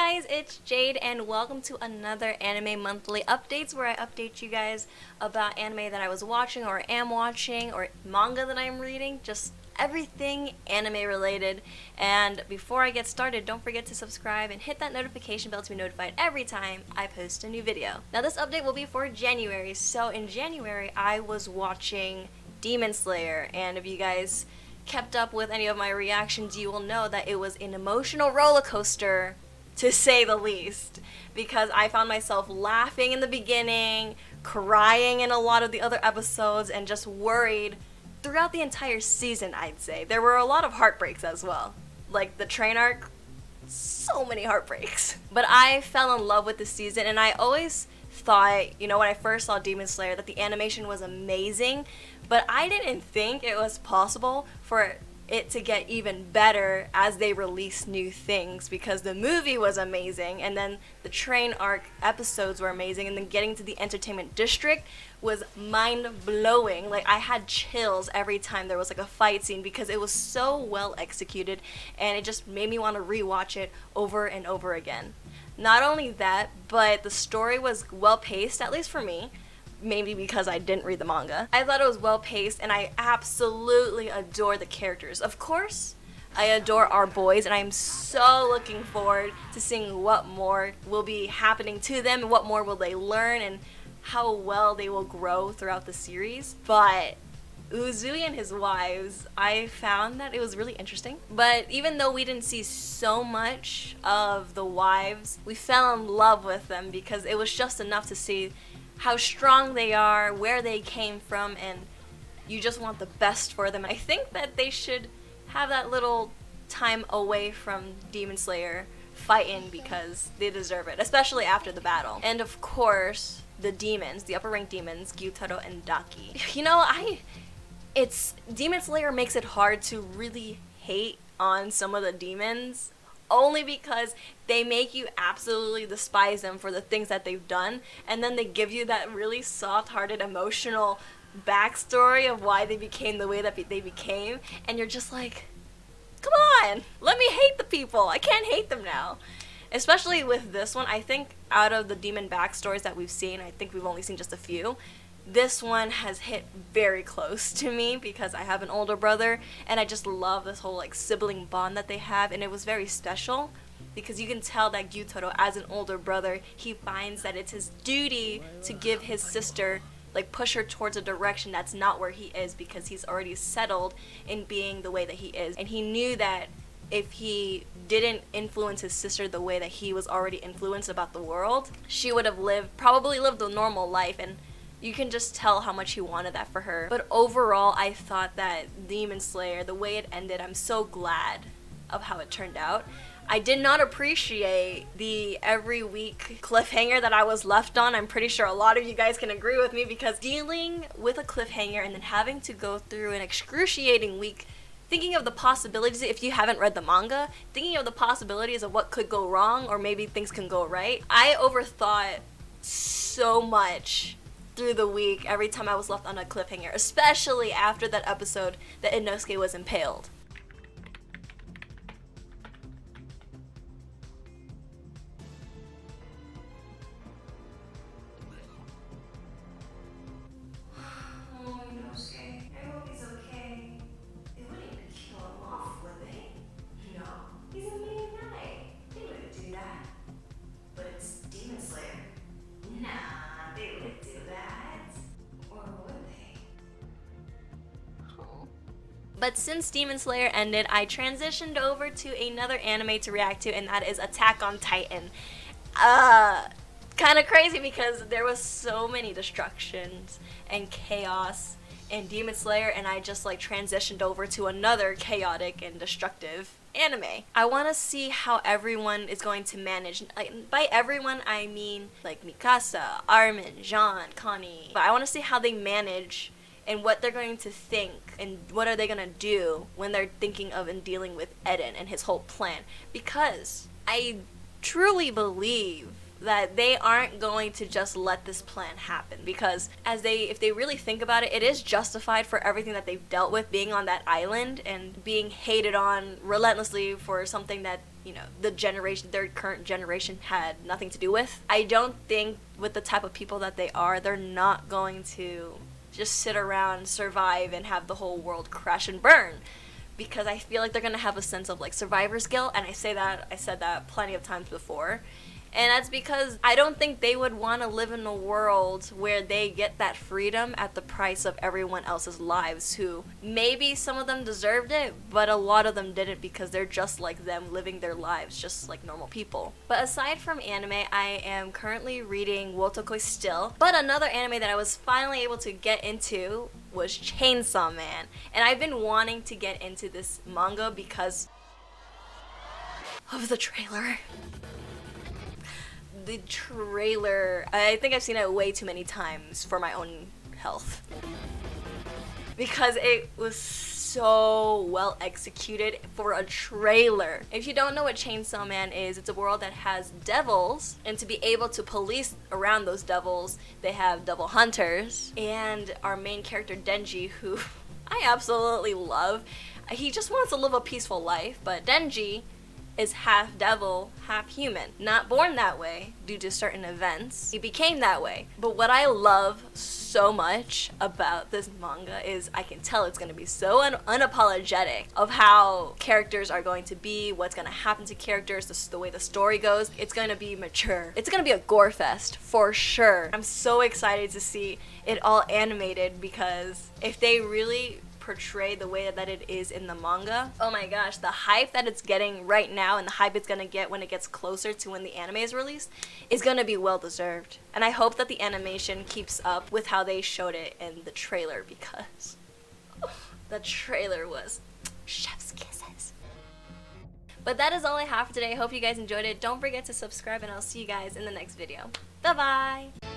guys, it's Jade and welcome to another Anime Monthly Updates where I update you guys about anime that I was watching or am watching or manga that I'm reading, just everything anime related. And before I get started, don't forget to subscribe and hit that notification bell to be notified every time I post a new video. Now this update will be for January, so in January I was watching Demon Slayer, and if you guys kept up with any of my reactions, you will know that it was an emotional roller coaster, to say the least, because I found myself laughing in the beginning, crying in a lot of the other episodes, and just worried throughout the entire season, I'd say. There were a lot of heartbreaks as well. Like the train arc, so many heartbreaks. But I fell in love with the season, and I always thought, when I first saw Demon Slayer, that the animation was amazing, but I didn't think it was possible for it to get even better as they released new things, because the movie was amazing, and then the train arc episodes were amazing, and then getting to the entertainment district was mind-blowing. Like, I had chills every time there was like a fight scene because it was so well executed, and it just made me want to rewatch it over and over again. Not only that, but the story was well-paced, at least for me. Maybe because I didn't read the manga. I thought it was well-paced, and I absolutely adore the characters. Of course, I adore our boys, and I'm so looking forward to seeing what more will be happening to them, and what more will they learn, and how well they will grow throughout the series. But Uzui and his wives, I found that it was really interesting. But even though we didn't see so much of the wives, we fell in love with them because it was just enough to see how strong they are, where they came from, and you just want the best for them. I think that they should have that little time away from Demon Slayer fighting because they deserve it, especially after the battle. And of course, the demons, the upper rank demons, Gyutaro and Daki. Demon Slayer makes it hard to really hate on some of the demons, only because they make you absolutely despise them for the things that they've done, and then they give you that really soft-hearted, emotional backstory of why they became the way that they became, and you're just like, come on, let me hate the people. I can't hate them now. Especially with this one, I think out of the demon backstories that we've seen, I think we've only seen just a few, this one has hit very close to me because I have an older brother, and I just love this whole sibling bond that they have, and it was very special because you can tell that Gyutaro, as an older brother, he finds that it's his duty to give his sister, push her towards a direction that's not where he is, because he's already settled in being the way that he is. And he knew that if he didn't influence his sister the way that he was already influenced about the world, she would have probably lived a normal life, and you can just tell how much he wanted that for her. But overall, I thought that Demon Slayer, the way it ended, I'm so glad of how it turned out. I did not appreciate the every week cliffhanger that I was left on. I'm pretty sure a lot of you guys can agree with me, because dealing with a cliffhanger and then having to go through an excruciating week thinking of the possibilities, if you haven't read the manga, thinking of the possibilities of what could go wrong or maybe things can go right. I overthought so much through the week every time I was left on a cliffhanger, especially after that episode that Inosuke was impaled. Oh, Inosuke, I hope he's okay. They wouldn't even kill him off, would they? No, he's a mean guy. They wouldn't do that. But it's Demon Slayer. Nah, they wouldn't do that. Or would they? But since Demon Slayer ended, I transitioned over to another anime to react to, and that is Attack on Titan. Kind of crazy because there was so many destructions and chaos in Demon Slayer, and I just transitioned over to another chaotic and destructive anime. I want to see how everyone is going to manage. By everyone, I mean Mikasa, Armin, Jean, Connie. But I want to see how they manage and what they're going to think and what are they going to do when they're thinking of and dealing with Eden and his whole plan. Because I truly believe that they aren't going to just let this plan happen, because if they really think about it, it is justified for everything that they've dealt with being on that island and being hated on relentlessly for something that you know, the generation, their current generation had nothing to do with. I don't think with the type of people that they are, they're not going to just sit around, survive, and have the whole world crash and burn. Because I feel like they're gonna have a sense of like survivor's guilt, and I said that plenty of times before. And that's because I don't think they would want to live in a world where they get that freedom at the price of everyone else's lives, who maybe some of them deserved it, but a lot of them didn't because they're just like them, living their lives just like normal people. But aside from anime, I am currently reading Wotokoi still. But another anime that I was finally able to get into was Chainsaw Man. And I've been wanting to get into this manga because of the trailer. The trailer, I think I've seen it way too many times for my own health. Because it was so well executed for a trailer. If you don't know what Chainsaw Man is, it's a world that has devils, and to be able to police around those devils, they have devil hunters. And our main character Denji, who I absolutely love, he just wants to live a peaceful life, but Denji is half devil, half human. Not born that way due to certain events. He became that way. But what I love so much about this manga is I can tell it's going to be so unapologetic of how characters are going to be, what's going to happen to characters, the way the story goes. It's going to be mature. It's going to be a gore fest for sure. I'm so excited to see it all animated, because if they really portray the way that it is in the manga, oh my gosh, the hype that it's getting right now and the hype it's gonna get when it gets closer to when the anime is released is gonna be well deserved. And I hope that the animation keeps up with how they showed it in the trailer, because the trailer was chef's kisses. But that is all I have for today. I hope you guys enjoyed it. Don't forget to subscribe, and I'll see you guys in the next video. Bye bye.